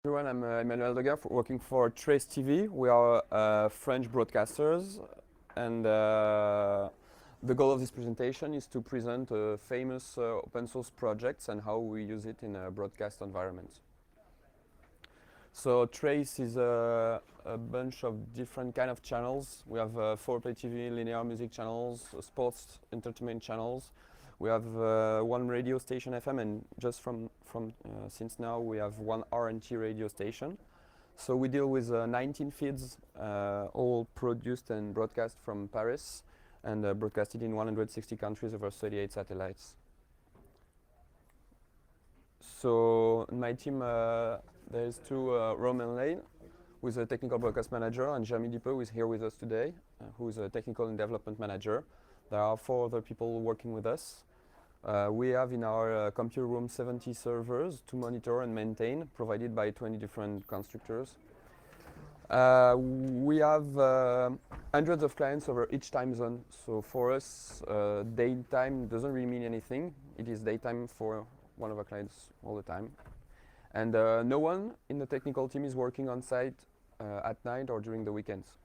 Everyone, I'm Emmanuel Degar, working for Trace TV. We are French broadcasters, and the goal of this presentation is to present famous open source projects and how we use it in a broadcast environment. So Trace is a bunch of different kind of channels. We have 4Play TV, linear music channels, sports entertainment channels. We have one radio station FM, and just since now we have one R&T radio station. So we deal with 19 feeds, all produced and broadcast from Paris, and broadcasted in 160 countries over 38 satellites. So in my team, there's Roman Lane, who is a technical broadcast manager, and Jeremy Dipeux, who is here with us today, who is a technical and development manager. There are 4 other people working with us. We have in our computer room 70 servers to monitor and maintain, provided by 20 different constructors. We have hundreds of clients over each time zone. So for us, daytime doesn't really mean anything. It is daytime for one of our clients all the time. And no one in the technical team is working on site at night or during the weekends.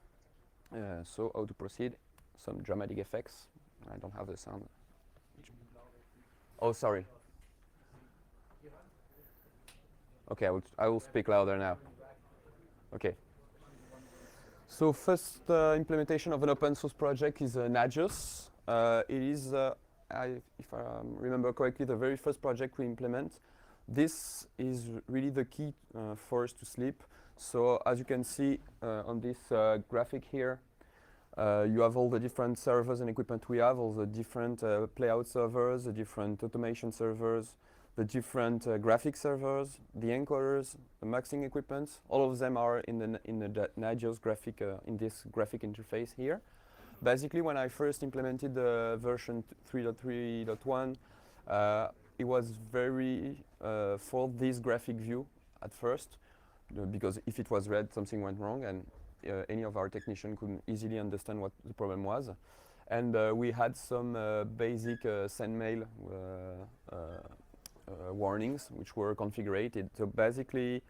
So how to proceed? Some dramatic effects. I don't have the sound. Oh, sorry. Okay, I will speak louder now. Okay. So first implementation of an open source project is Nagios. It is, if I remember correctly, the very first project we implement. This is really the key for us to sleep. So as you can see on this graphic here, you have all the different servers and equipment we have, all the different playout servers, the different automation servers, the different graphic servers, the encoders, the maxing equipment. All of them are in the Nagios graphic, in this graphic interface here. Basically, when I first implemented the version 3.3.1, it was very for this graphic view at first, because if it was red, something went wrong, and any of our technicians couldn't easily understand what the problem was. And we had some basic send mail warnings which were configured. So basically,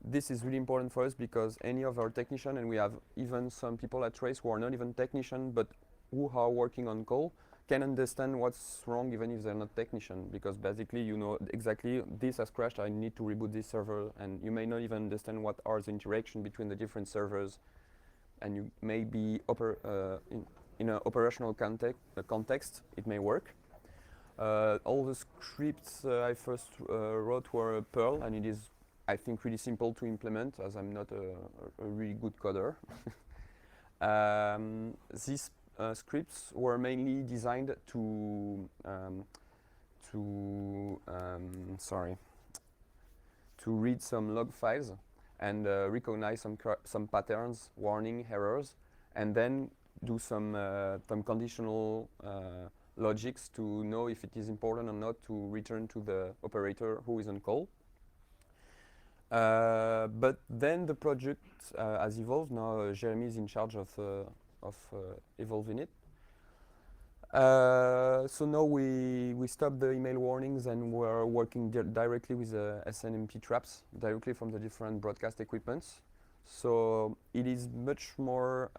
this is really important for us because any of our technicians, and we have even some people at Trace who are not even technicians but who are working on call, can understand what's wrong even if they're not technician, because basically you know exactly this has crashed, I need to reboot this server, and you may not even understand what are the interaction between the different servers, and you may be in an operational context, it may work. All the scripts I first wrote were Perl, and it is, I think, really simple to implement as I'm not a really good coder. These scripts were mainly designed to read some log files and recognize some patterns, warning, errors, and then do some conditional logics to know if it is important or not to return to the operator who is on call. But then the project has evolved. Now Jeremy is in charge of evolving it. So now we stopped the email warnings and we're working directly with SNMP traps directly from the different broadcast equipments. So it is much more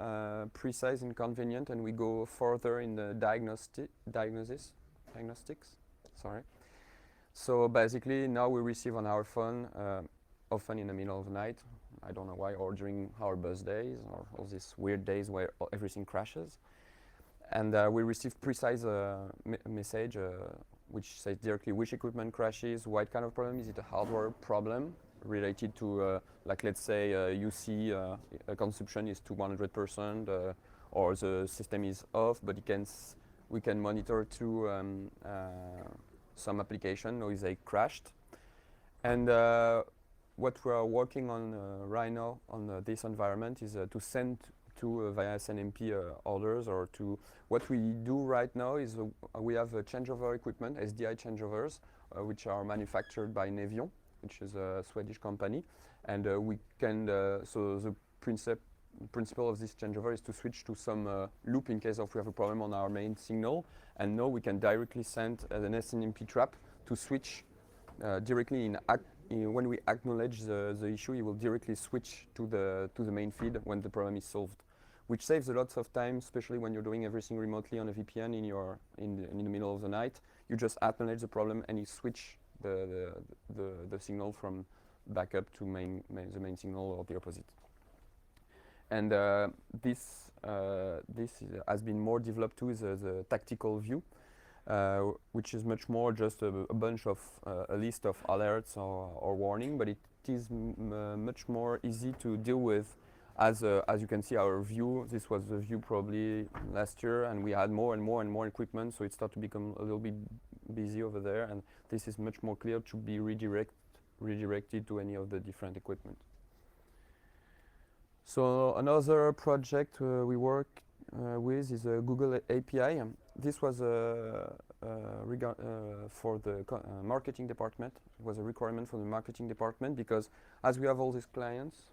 precise and convenient, and we go further in the diagnostics. Sorry. So basically now we receive on our phone, often in the middle of the night, I don't know why, or during our birthdays, or all these weird days where everything crashes. And we receive precise message which says directly which equipment crashes, what kind of problem, is it a hardware problem related to, like let's say UC consumption is to 100%, or the system is off, but we can monitor through some application, or is they crashed. And what we are working on right now on this environment is to send to via SNMP orders, or to what we do right now is we have changeover equipment, SDI changeovers, which are manufactured by Nevion, which is a Swedish company, and we can so the principle of this changeover is to switch to some loop in case of we have a problem on our main signal, and now we can directly send an SNMP trap to switch directly when we acknowledge the issue, it will directly switch to the main feed when the problem is solved, which saves a lot of time, especially when you're doing everything remotely on a VPN in the middle of the night. You just acknowledge the problem and you switch the signal from backup to the main signal or the opposite. And this has been more developed too, the tactical view, which is much more just a bunch of a list of alerts or warning, but it is much more easy to deal with. As you can see, our view, this was the view probably last year, and we had more and more equipment, so it started to become a little bit busy over there, and this is much more clear to be redirected to any of the different equipment. So another project we work with is a Google API. This was for the marketing department. It was a requirement for the marketing department because as we have all these clients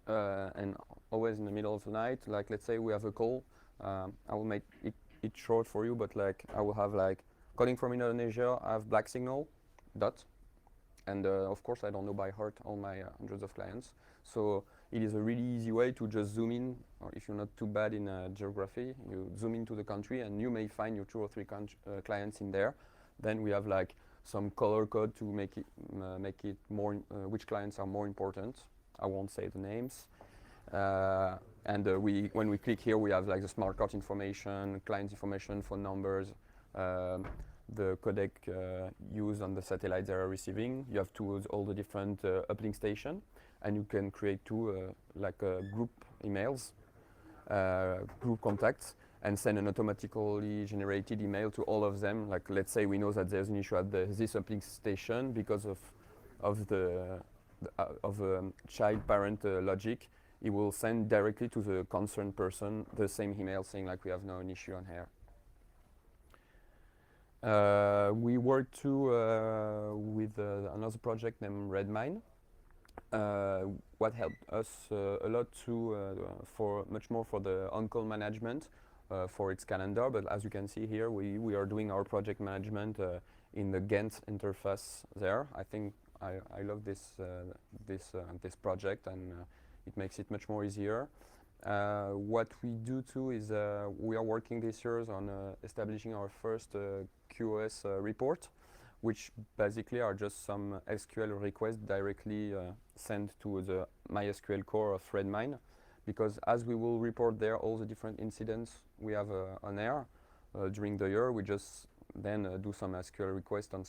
and always in the middle of the night, like let's say we have a call, I will make it short for you, but like I will have like calling from Indonesia, I have black signal, dot. And of course I don't know by heart all my hundreds of clients. So it is a really easy way to just zoom in, or if you're not too bad in geography, you zoom into the country and you may find your 2 or 3 clients in there. Then we have like some color code to make it more, which clients are more important. I won't say the names. And when we click here, we have like the smart card information, client information, phone numbers, the codec used on the satellites they are receiving. You have all the different uplink station, and you can create like group emails, group contacts, and send an automatically generated email to all of them. Like let's say we know that there's an issue at this uplink station because of the child-parent logic. It will send directly to the concerned person the same email saying like we have now an issue on here. We work too with another project named Redmine. What helped us a lot too for much more for the on-call management for its calendar. But as you can see here, we are doing our project management in the Gantt interface there. I think I love this project, and it makes it much more easier. What we do too is we are working this year on establishing our first QoS report, which basically are just some SQL requests directly sent to the MySQL core of Redmine, because as we will report there all the different incidents we have on air during the year, we just then do some SQL requests on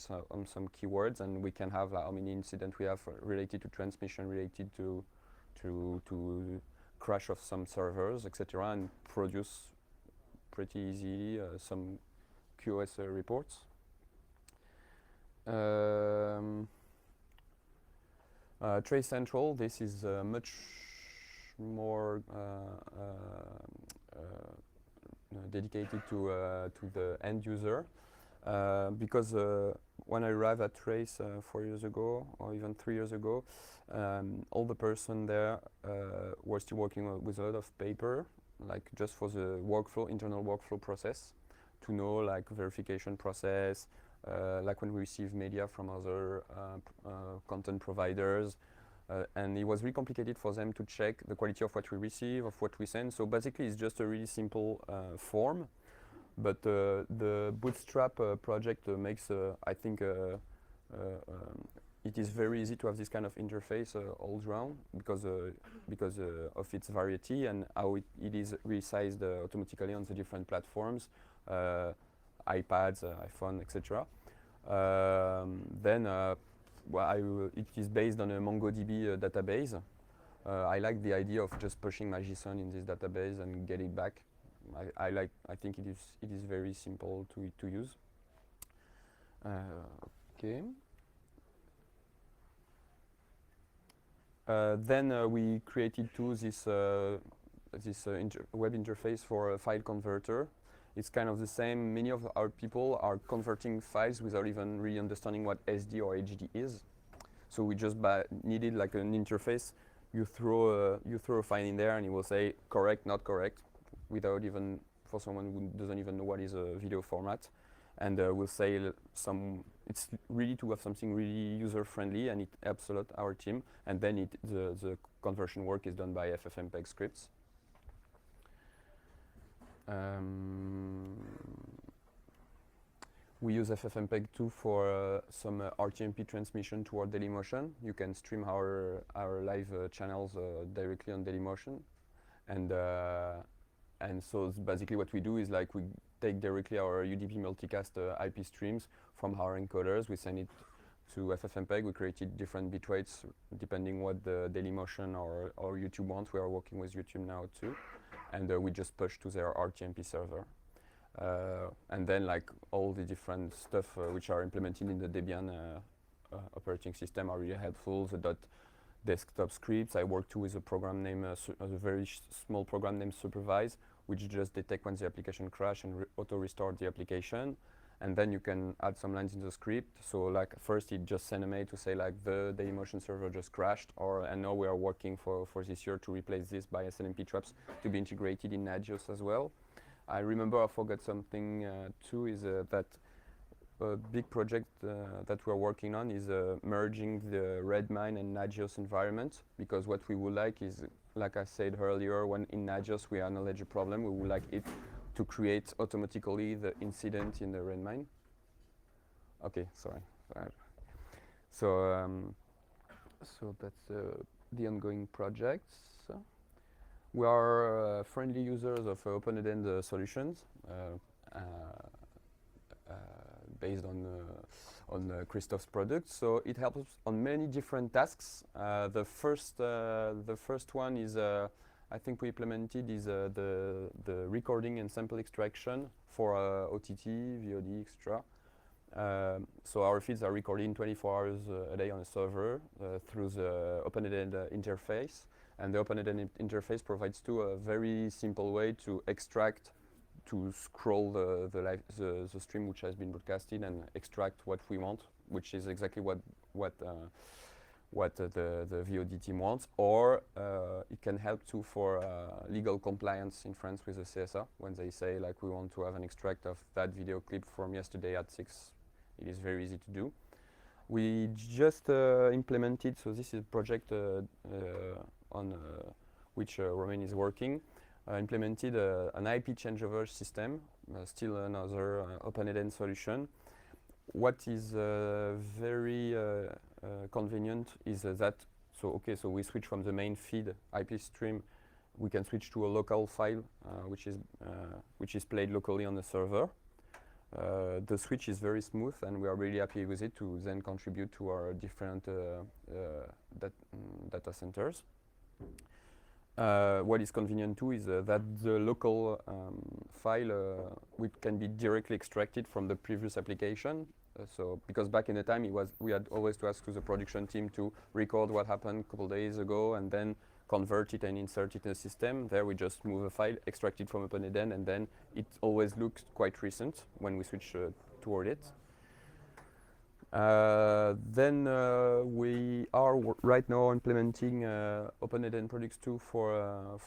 some keywords, and we can have like, how many incidents we have related to transmission, related to crash of some servers, etc., and produce pretty easily some QoS reports. Trace Central, this is much more dedicated to the end user, because when I arrived at Trace 4 years ago, or even 3 years ago, all the person there were still working with a lot of paper, like just for the workflow, internal workflow process, to know like verification process, like when we receive media from other content providers, and it was really complicated for them to check the quality of what we receive, of what we send. So basically it's just a really simple form, but the Bootstrap project makes, I think, it is very easy to have this kind of interface all around because of its variety and how it is resized automatically on the different platforms, iPads, iPhone, etc. It is based on a MongoDB database. I like the idea of just pushing my JSON in this database and get it back. I think it is very simple to use. Okay. Then we created too this web interface for a file converter. It's kind of the same. Many of our people are converting files without even really understanding what SD or HD is. So we just needed like an interface. You throw a file in there and it will say correct, not correct, without even, for someone who doesn't even know what is a video format. and we'll say it's really to have something really user-friendly, and it helps a lot our team. And then the conversion work is done by FFmpeg scripts. We use FFmpeg2 for some RTMP transmission toward Dailymotion. You can stream our live channels directly on Dailymotion, and so basically what we do is like we take directly our UDP multicast IP streams from our encoders. We send it to FFmpeg. We created different bitrates depending what the Dailymotion or YouTube wants. We are working with YouTube now too, and we just push to their RTMP server. And then like all the different stuff which are implemented in the Debian operating system are really helpful. The .desktop scripts. I work too with a program named a very small program named Supervise, which just detect when the application crash and auto restore the application. And then you can add some lines in the script. So like first it just send a mail to say like the Dailymotion server just crashed, and now we are working for this year to replace this by SNMP traps to be integrated in Nagios as well. I remember I forgot something too, is that a big project that we're working on is merging the Redmine and Nagios environment, because what we would like is, like I said earlier, when in Nagios we acknowledge a problem, we would like it to create automatically the incident in the Redmine. Okay, sorry. So that's the ongoing projects. We are friendly users of open-ended solutions based on Christophe's products. So it helps us on many different tasks. The first one is I think we implemented is the recording and sample extraction for OTT, VOD, extra. So our feeds are recorded 24 hours a day on a server through the open-ended interface. And the open-ended interface provides a very simple way to extract, to scroll the stream which has been broadcasted and extract what we want, which is exactly what the VOD team wants. Or it can help too for legal compliance in France with the CSA. When they say like we want to have an extract of that video clip from yesterday at 6, it is very easy to do. We just implemented, so this is a project on which Romain is working, implemented an IP changeover system, still another open-ended solution. What is very convenient is that, so we switch from the main feed IP stream, we can switch to a local file which is played locally on the server. The switch is very smooth, and we are really happy with it to then contribute to our different data centers. What is convenient too is that the local file which can be directly extracted from the previous application. So because back in the time we had always to ask to the production team to record what happened a couple days ago and then convert it and insert it in the system. There we just move a file, extract it from open-ended, and then it always looks quite recent when we switch toward it. Then we are right now implementing open-ended products too for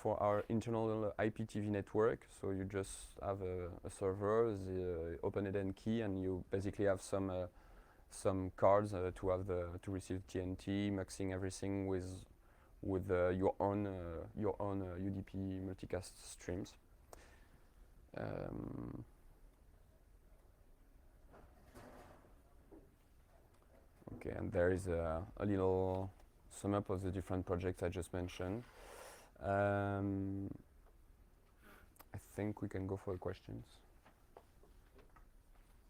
our internal IPTV network. So you just have a server, the open-ended key, and you basically have some cards to receive TNT, mixing everything with your own UDP multicast streams. Okay, and there is a little sum up of the different projects I just mentioned. I think we can go for the questions.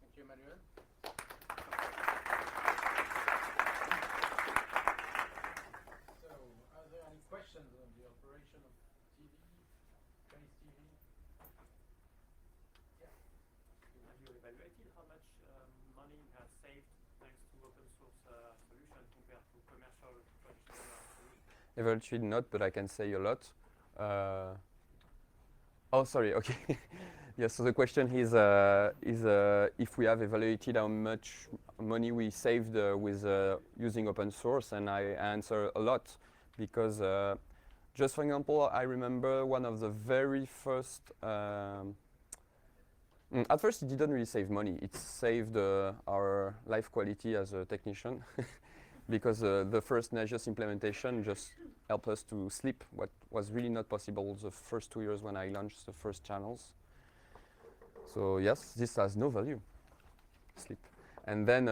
Thank you, Emmanuel. So, are there any questions on the operation of TV, Chinese TV? Yeah. Have you evaluated how much money you have saved thanks to open source solution compared to commercial traditional solutions? Evaluated not, but I can say a lot. Oh, sorry. Okay. Yes. So the question is if we have evaluated how much money we saved with using open source, and I answer a lot, because just for example, I remember one of the very first At first, it didn't really save money. It saved our life quality as a technician because the first Nagios implementation just helped us to sleep, what was really not possible the first 2 years when I launched the first channels. So yes, this has no value, sleep. And then,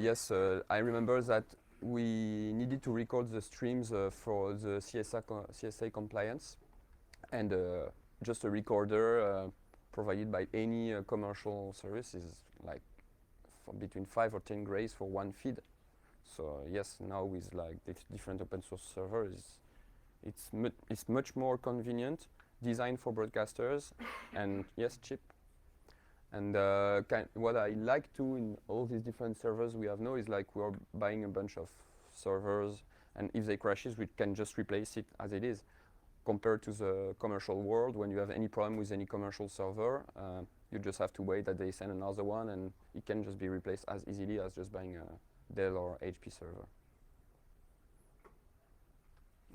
yes, I remember that we needed to record the streams for the CSA compliance, and just a recorder provided by any commercial service is like between 5 or 10 grays for one feed. So yes, now with like different open source servers, it's much more convenient, designed for broadcasters, and yes, cheap. And what I like too in all these different servers we have now is like we're buying a bunch of servers, and if they crashes, we can just replace it as it is. Compared to the commercial world, when you have any problem with any commercial server, you just have to wait that they send another one, and it can just be replaced as easily as just buying a Dell or HP server.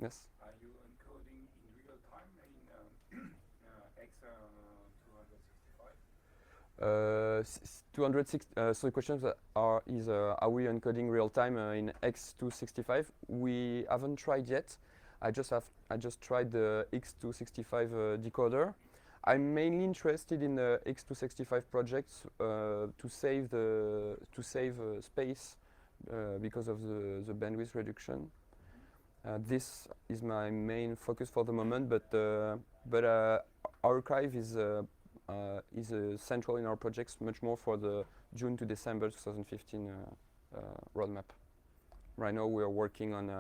Yes? Are you encoding in real time in X265? So the questions are we encoding real time in X265? We haven't tried yet. I just tried the X265 decoder. I'm mainly interested in the X265 projects to save space because of the bandwidth reduction. This is my main focus for the moment, but archive is central in our projects, much more for the June to December 2015 roadmap. Right now we are working on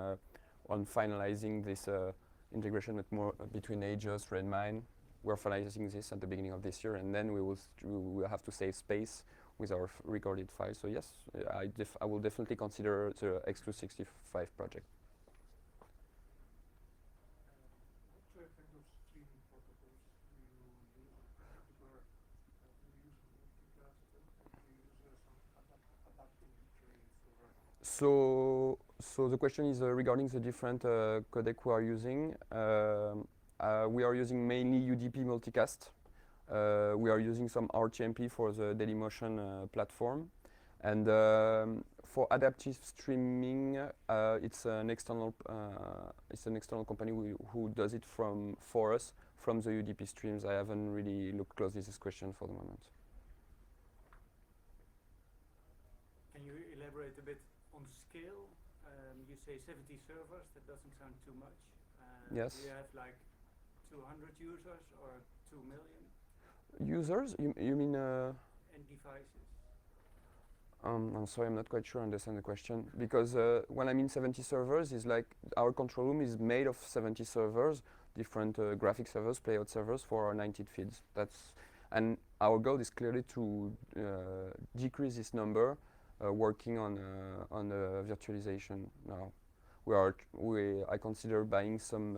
finalizing this integration with between Nagios, Redmine. We're finalizing this at the beginning of this year, and then we will have to save space with our recorded files. So yes, I will definitely consider the X265 project. What kind of streaming protocols do you use in particular? Do you use multicast? Do you use some adaptive trains? So the question is regarding the different codec we are using. We are using mainly UDP multicast. We are using some RTMP for the Dailymotion platform. And for adaptive streaming, it's an external company who does it for us from the UDP streams. I haven't really looked closely at this question for the moment. Can you elaborate a bit on scale? You say 70 servers, that doesn't sound too much. Yes. Do you have like 200 users or 2 million? Users? You mean? And devices? I'm sorry, I'm not quite sure I understand the question. Because when I mean 70 servers, is like our control room is made of 70 servers, different graphic servers, playout servers for our 90 feeds. And our goal is clearly to decrease this number, working on virtualization now. I consider buying some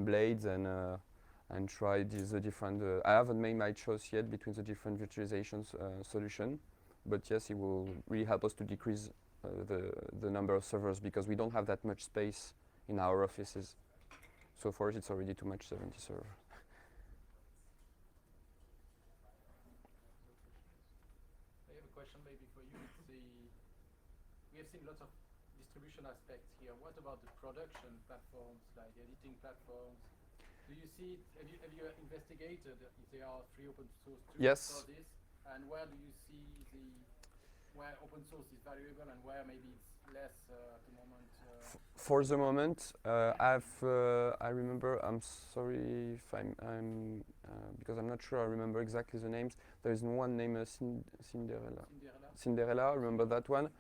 blades and try the different. I haven't made my choice yet between the different virtualization solution, but yes, it will really help us to decrease the number of servers because we don't have that much space in our offices. So for us, it's already too much 70 servers. I have a question maybe for you. We have seen lots of distribution aspects here. What about the production platforms, like editing platforms? Do you see it? Have you investigated if there are free open source tools Yes. for this? And where do you see where open source is valuable and where maybe it's less at the moment? For the moment, I remember. I'm sorry if I'm because I'm not sure I remember exactly the names. There is one named Cinderella. Cinderella. I remember that one.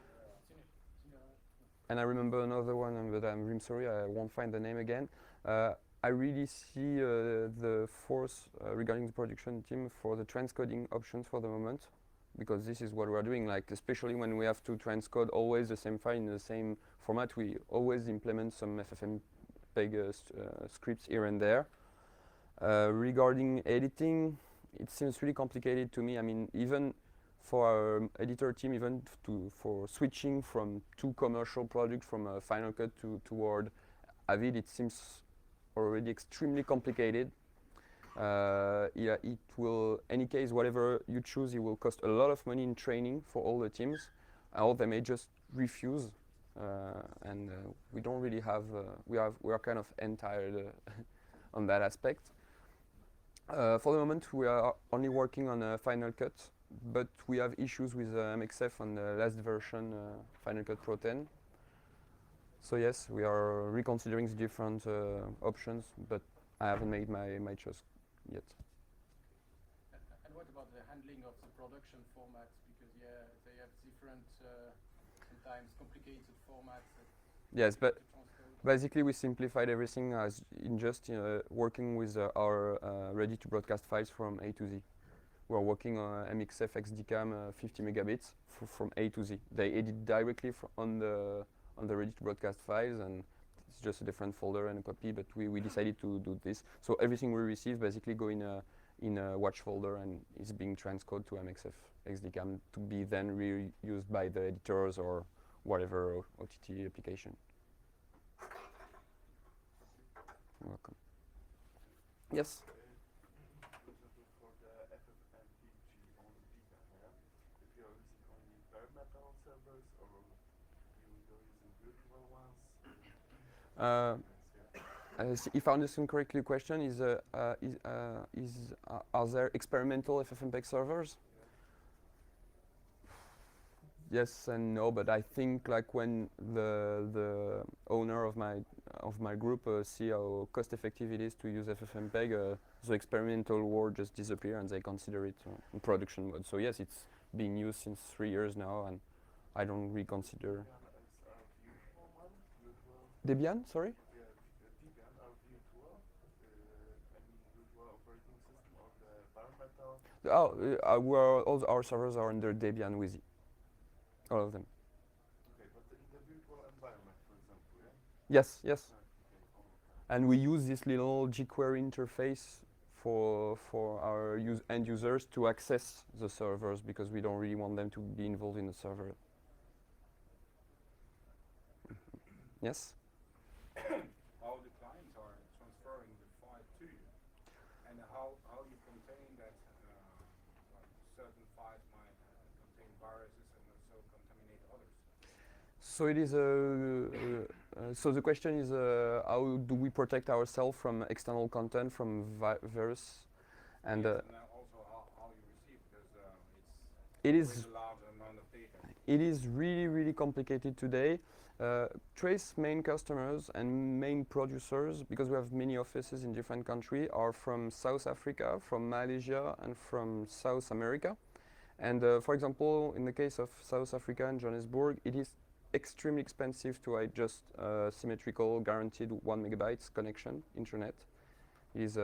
And I remember another one, but I'm really sorry, I won't find the name again. I really see the force regarding the production team for the transcoding options for the moment, because this is what we're doing. Like especially when we have to transcode always the same file in the same format, we always implement some FFmpeg scripts here and there. Regarding editing, it seems really complicated to me. I mean, even for our editor team, even for switching from two commercial products from Final Cut toward Avid, it seems already extremely complicated. Yeah, it will, any case, whatever you choose, it will cost a lot of money in training for all the teams, or they may just refuse, and we don't really have, we are kind of entired on that aspect. For the moment, we are only working on Final Cut, but we have issues with MXF on the last version, Final Cut Pro 10. So yes, we are reconsidering the different options, but I haven't made my choice yet. And what about the handling of the production formats? Because yeah, they have different, sometimes complicated formats. Yes, but to transpose. basically we simplified everything as in just working with our ready to broadcast files from A to Z. We're working on MXF XDCAM 50 megabits from A to Z. They edit directly on the ready to broadcast files, and it's just a different folder and a copy, but we decided to do this. So everything we receive basically go in a watch folder and is being transcoded to MXF XDCAM to be then reused by the editors or whatever OTT application. You're welcome. Yes? For example, for the FFmpeg on DCAM, yeah? If you are using only bare metal servers or you're using virtual ones? If I understand correctly, the question is are there experimental FFmpeg servers? Yes and no, but I think like when the owner of my group see how cost effective it is to use FFmpeg, the experimental world just disappear and they consider it in production mode. So yes, it's being used since 3 years now, and I don't reconsider. Debian, sorry? Yeah, Debian are virtual, I mean virtual operating system of the bare metal. All our servers are under Debian Wheezy. All of them. Okay, but in the virtual environment, for example, yeah? Yes, yes. Okay. And we use this little jQuery interface for our end users to access the servers because we don't really want them to be involved in the server. Yes? How the clients are transferring the file to you, and how you contain that like certain files might contain viruses and also contaminate others. So it is so the question is how do we protect ourselves from external content, from virus, and Yes, and also how you receive, because it it's is a large amount of data. it is really complicated today. Trace main customers and main producers, because we have many offices in different countries, are from South Africa, from Malaysia, and from South America. And for example, in the case of South Africa and Johannesburg, it is extremely expensive to adjust symmetrical guaranteed 1 megabytes connection internet. It is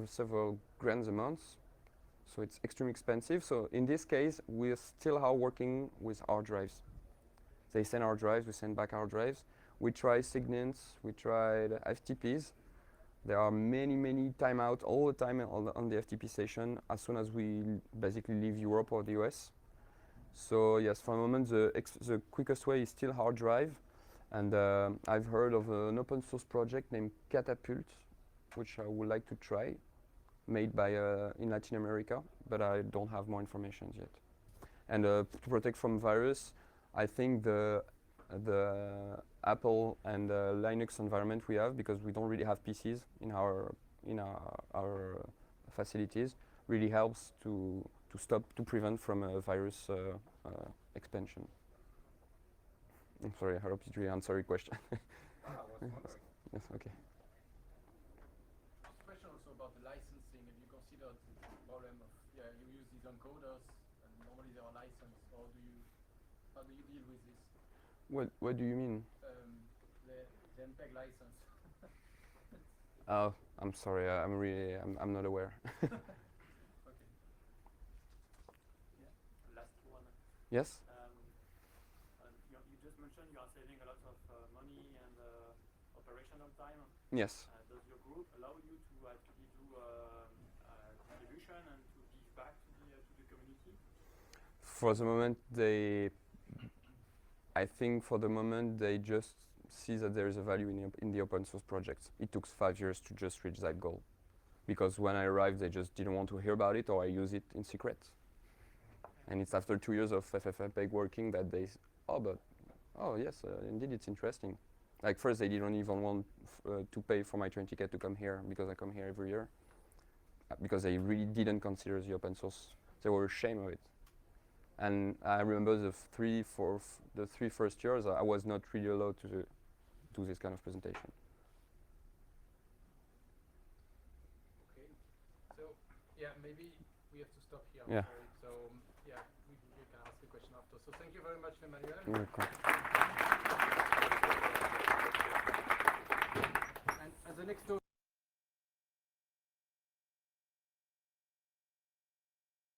several grand a month, so it's extremely expensive. So in this case, we still are working with hard drives. They send our drives, we send back our drives. We try signants, we tried FTPs. There are many timeouts all the time on the FTP station as soon as we basically leave Europe or the US. So yes, for the moment, the quickest way is still hard drive. And I've heard of an open source project named Catapult, which I would like to try, made by in Latin America, but I don't have more information yet. And to protect from virus, I think the Apple and Linux environment we have, because we don't really have PCs in our facilities, really helps to prevent from a virus expansion. I'm sorry, I hope it really answered your question. I was wondering. Yes, okay. Just a question also about the licensing. Have you considered the problem of, yeah, you use these encoders and normally they are licensed, or how do you deal with this? What do you mean? The MPEG license. Oh, I'm sorry. I'm not aware. Okay. Last one. Yes. You just mentioned you are saving a lot of money and operational time. Yes. Does your group allow you to actually do contribution and to give back to the community? For the moment, I think for the moment they just see that there is a value in the open source projects. It took 5 years to just reach that goal. because when I arrived, they just didn't want to hear about it, or I use it in secret. And it's after 2 years of FFmpeg working that they, oh yes, indeed it's interesting. Like first they didn't even want to pay for my train ticket to come here, because I come here every year. Because they really didn't consider the open source. They were ashamed of it. And I remember the three first years, I was not really allowed to do this kind of presentation. Okay. So yeah, maybe we have to stop here. Yeah. So yeah, we can ask the question after. So thank you very much, Emmanuel. You're welcome. And the next talk.